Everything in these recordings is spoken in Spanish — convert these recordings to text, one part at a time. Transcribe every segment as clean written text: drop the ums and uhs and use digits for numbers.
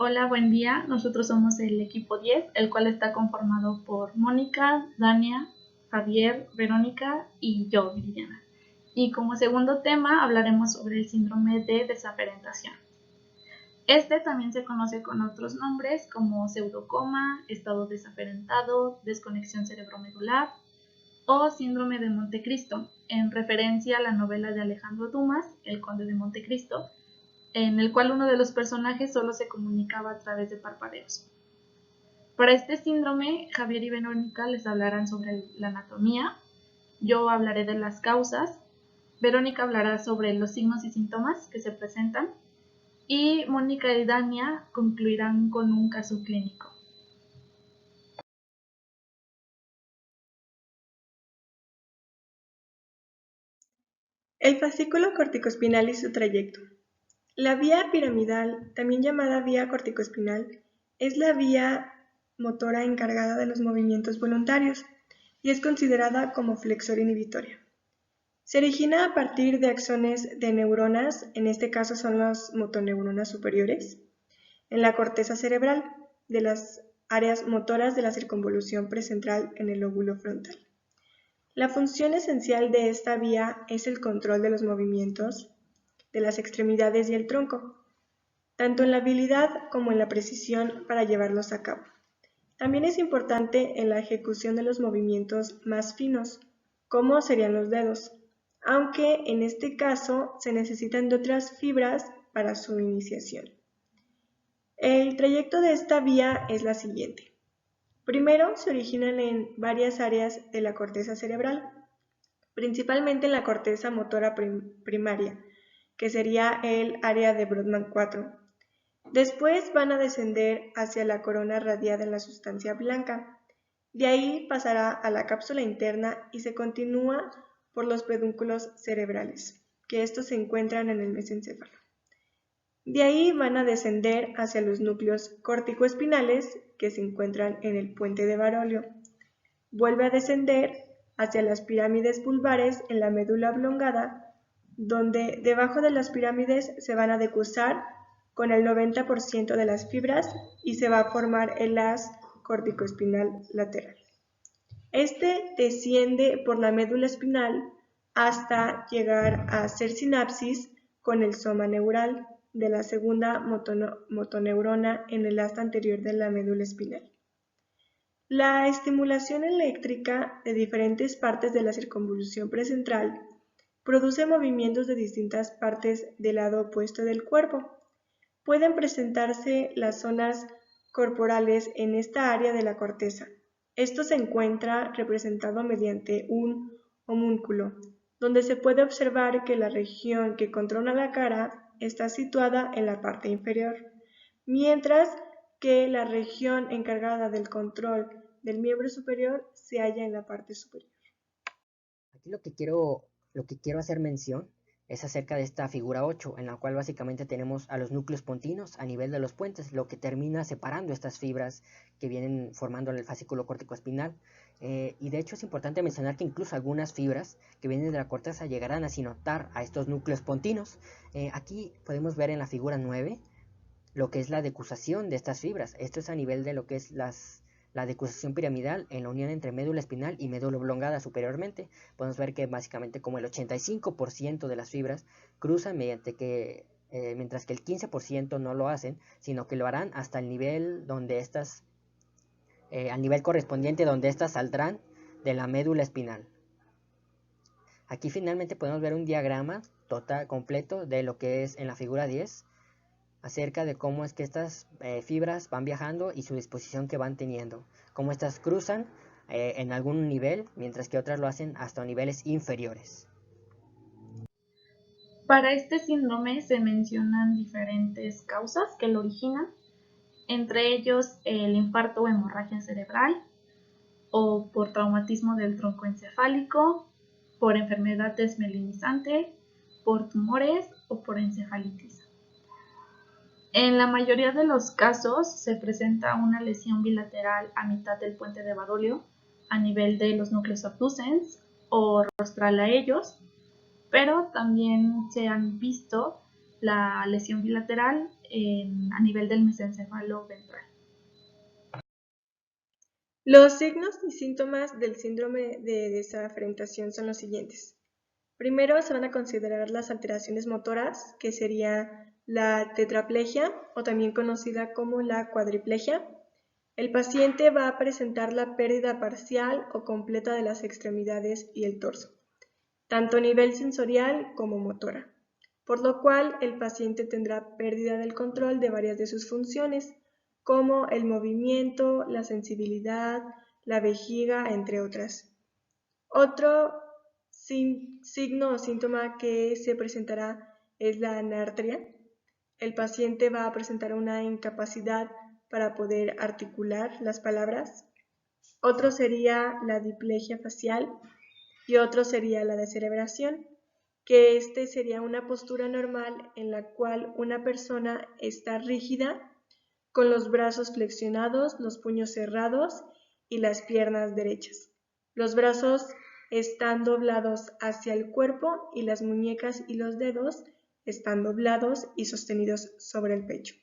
Hola, buen día. Nosotros somos el equipo 10, el cual está conformado por Mónica, Dania, Javier, Verónica y yo, Viridiana. Y como segundo tema hablaremos sobre el síndrome de desaferentación. Este también se conoce con otros nombres como pseudocoma, estado desaferentado, desconexión cerebromedular o síndrome de Montecristo, en referencia a la novela de Alejandro Dumas, El Conde de Montecristo, en el cual uno de los personajes solo se comunicaba a través de parpadeos. Para este síndrome, Javier y Verónica les hablarán sobre la anatomía, yo hablaré de las causas, Verónica hablará sobre los signos y síntomas que se presentan y Mónica y Dania concluirán con un caso clínico. El fascículo corticoespinal y su trayecto. La vía piramidal, también llamada vía corticoespinal, es la vía motora encargada de los movimientos voluntarios y es considerada como flexor inhibitoria. Se origina a partir de axones de neuronas, en este caso son las motoneuronas superiores, en la corteza cerebral de las áreas motoras de la circunvolución precentral en el lóbulo frontal. La función esencial de esta vía es el control de los movimientos de las extremidades y el tronco, tanto en la habilidad como en la precisión para llevarlos a cabo. También es importante en la ejecución de los movimientos más finos, como serían los dedos, aunque en este caso se necesitan de otras fibras para su iniciación. El trayecto de esta vía es la siguiente. Primero, se originan en varias áreas de la corteza cerebral, principalmente en la corteza motora primaria, que sería el área de Brodmann 4. Después van a descender hacia la corona radiada en la sustancia blanca. De ahí pasará a la cápsula interna y se continúa por los pedúnculos cerebrales, que estos se encuentran en el mesencéfalo. De ahí van a descender hacia los núcleos córtico-espinales, que se encuentran en el puente de Barolio. Vuelve a descender hacia las pirámides pulvares en la médula oblongada, donde debajo de las pirámides se van a decusar con el 90% de las fibras y se va a formar el haz corticoespinal lateral. Este desciende por la médula espinal hasta llegar a hacer sinapsis con el soma neural de la segunda motoneurona en el asta anterior de la médula espinal. La estimulación eléctrica de diferentes partes de la circunvolución precentral produce movimientos de distintas partes del lado opuesto del cuerpo. Pueden presentarse las zonas corporales en esta área de la corteza. Esto se encuentra representado mediante un homúnculo, donde se puede observar que la región que controla la cara está situada en la parte inferior, mientras que la región encargada del control del miembro superior se halla en la parte superior. Aquí lo que quiero hacer mención es acerca de esta figura 8, en la cual básicamente tenemos a los núcleos pontinos a nivel de los puentes, lo que termina separando estas fibras que vienen formando el fascículo corticoespinal. Y de hecho es importante mencionar que incluso algunas fibras que vienen de la corteza llegarán a sinotar a estos núcleos pontinos. Aquí podemos ver en la figura 9 lo que es la decusación de estas fibras. Esto es a nivel de lo que es la decusación piramidal en la unión entre médula espinal y médula oblongada superiormente. Podemos ver que básicamente como el 85% de las fibras cruzan mientras que el 15% no lo hacen, sino que lo harán hasta el nivel donde al nivel correspondiente donde estas saldrán de la médula espinal. Aquí finalmente podemos ver un diagrama total completo de lo que es en la figura 10 acerca de cómo es que estas fibras van viajando y su disposición que van teniendo, cómo estas cruzan en algún nivel, mientras que otras lo hacen hasta niveles inferiores. Para este síndrome se mencionan diferentes causas que lo originan, entre ellos el infarto o hemorragia cerebral, o por traumatismo del tronco encefálico, por enfermedad desmielinizante, por tumores o por encefalitis. En la mayoría de los casos se presenta una lesión bilateral a mitad del puente de Barolio a nivel de los núcleos abducens o rostral a ellos, pero también se han visto la lesión bilateral a nivel del mesencéfalo ventral. Los signos y síntomas del síndrome de desafrentación son los siguientes. Primero se van a considerar las alteraciones motoras, que sería la tetraplegia o también conocida como la cuadriplegia. El paciente va a presentar la pérdida parcial o completa de las extremidades y el torso, tanto a nivel sensorial como motora, por lo cual el paciente tendrá pérdida del control de varias de sus funciones, como el movimiento, la sensibilidad, la vejiga, entre otras. Otro signo o síntoma que se presentará es la anartria. El paciente va a presentar una incapacidad para poder articular las palabras. Otro sería la diplegia facial y otro sería la descerebración, que sería una postura normal en la cual una persona está rígida, con los brazos flexionados, los puños cerrados y las piernas derechas. Los brazos están doblados hacia el cuerpo y las muñecas y los dedos están doblados y sostenidos sobre el pecho.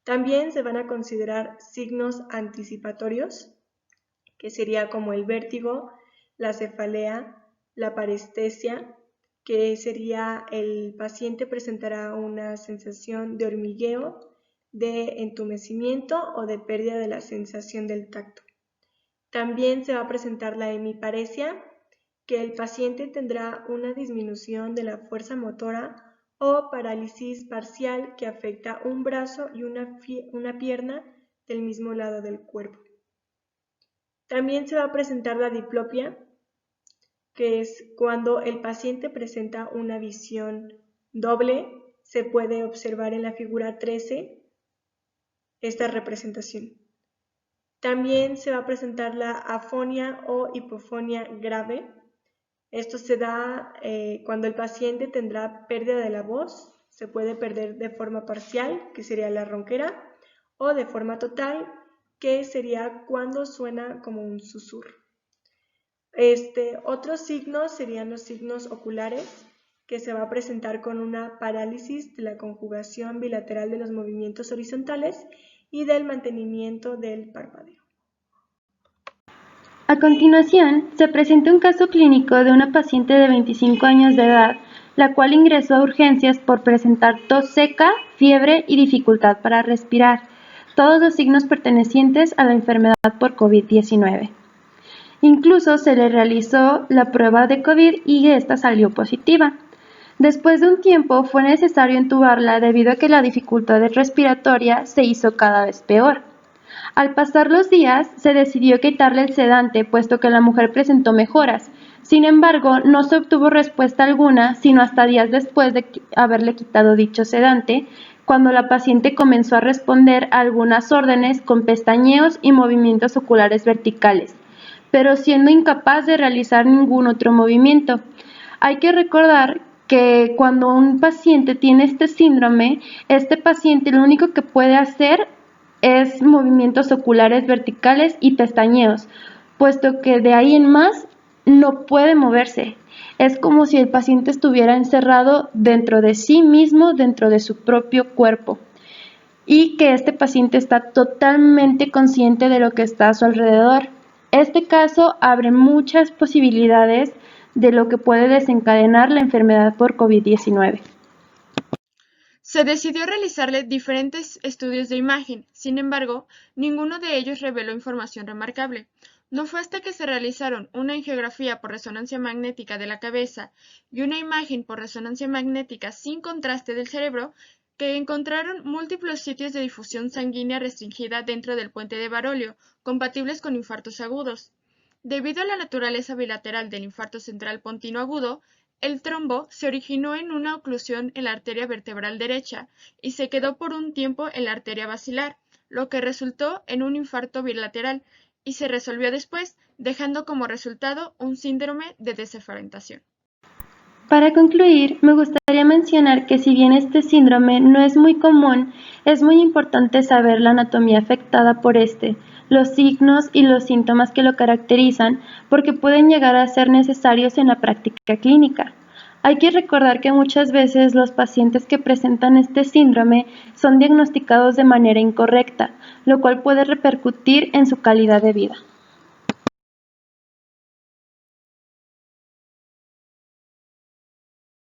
También se van a considerar signos anticipatorios, que sería como el vértigo, la cefalea, la parestesia, que sería el paciente presentará una sensación de hormigueo, de entumecimiento o de pérdida de la sensación del tacto. También se va a presentar la hemiparesia, que el paciente tendrá una disminución de la fuerza motora o parálisis parcial que afecta un brazo y una pierna del mismo lado del cuerpo. También se va a presentar la diplopia, que es cuando el paciente presenta una visión doble. Se puede observar en la figura 13 esta representación. También se va a presentar la afonia o hipofonía grave. Esto se da cuando el paciente tendrá pérdida de la voz. Se puede perder de forma parcial, que sería la ronquera, o de forma total, que sería cuando suena como un susurro. Otros signos serían los signos oculares, que se va a presentar con una parálisis de la conjugación bilateral de los movimientos horizontales y del mantenimiento del parpadeo. A continuación, se presenta un caso clínico de una paciente de 25 años de edad, la cual ingresó a urgencias por presentar tos seca, fiebre y dificultad para respirar, todos los signos pertenecientes a la enfermedad por COVID-19. Incluso se le realizó la prueba de COVID y esta salió positiva. Después de un tiempo fue necesario entubarla debido a que la dificultad respiratoria se hizo cada vez peor. Al pasar los días, se decidió quitarle el sedante, puesto que la mujer presentó mejoras. Sin embargo, no se obtuvo respuesta alguna, sino hasta días después de haberle quitado dicho sedante, cuando la paciente comenzó a responder a algunas órdenes con pestañeos y movimientos oculares verticales, pero siendo incapaz de realizar ningún otro movimiento. Hay que recordar que cuando un paciente tiene este síndrome, este paciente lo único que puede hacer es movimientos oculares verticales y pestañeos, puesto que de ahí en más no puede moverse. Es como si el paciente estuviera encerrado dentro de sí mismo, dentro de su propio cuerpo, y que este paciente está totalmente consciente de lo que está a su alrededor. Este caso abre muchas posibilidades de lo que puede desencadenar la enfermedad por COVID-19. Se decidió realizarle diferentes estudios de imagen, sin embargo, ninguno de ellos reveló información remarcable. No fue hasta que se realizaron una angiografía por resonancia magnética de la cabeza y una imagen por resonancia magnética sin contraste del cerebro que encontraron múltiples sitios de difusión sanguínea restringida dentro del puente de Barolio, compatibles con infartos agudos. Debido a la naturaleza bilateral del infarto central pontino agudo, el trombo se originó en una oclusión en la arteria vertebral derecha y se quedó por un tiempo en la arteria basilar, lo que resultó en un infarto bilateral y se resolvió después, dejando como resultado un síndrome de desafrentación. Para concluir, me gustaría mencionar que si bien este síndrome no es muy común, es muy importante saber la anatomía afectada por los signos y los síntomas que lo caracterizan, porque pueden llegar a ser necesarios en la práctica clínica. Hay que recordar que muchas veces los pacientes que presentan este síndrome son diagnosticados de manera incorrecta, lo cual puede repercutir en su calidad de vida.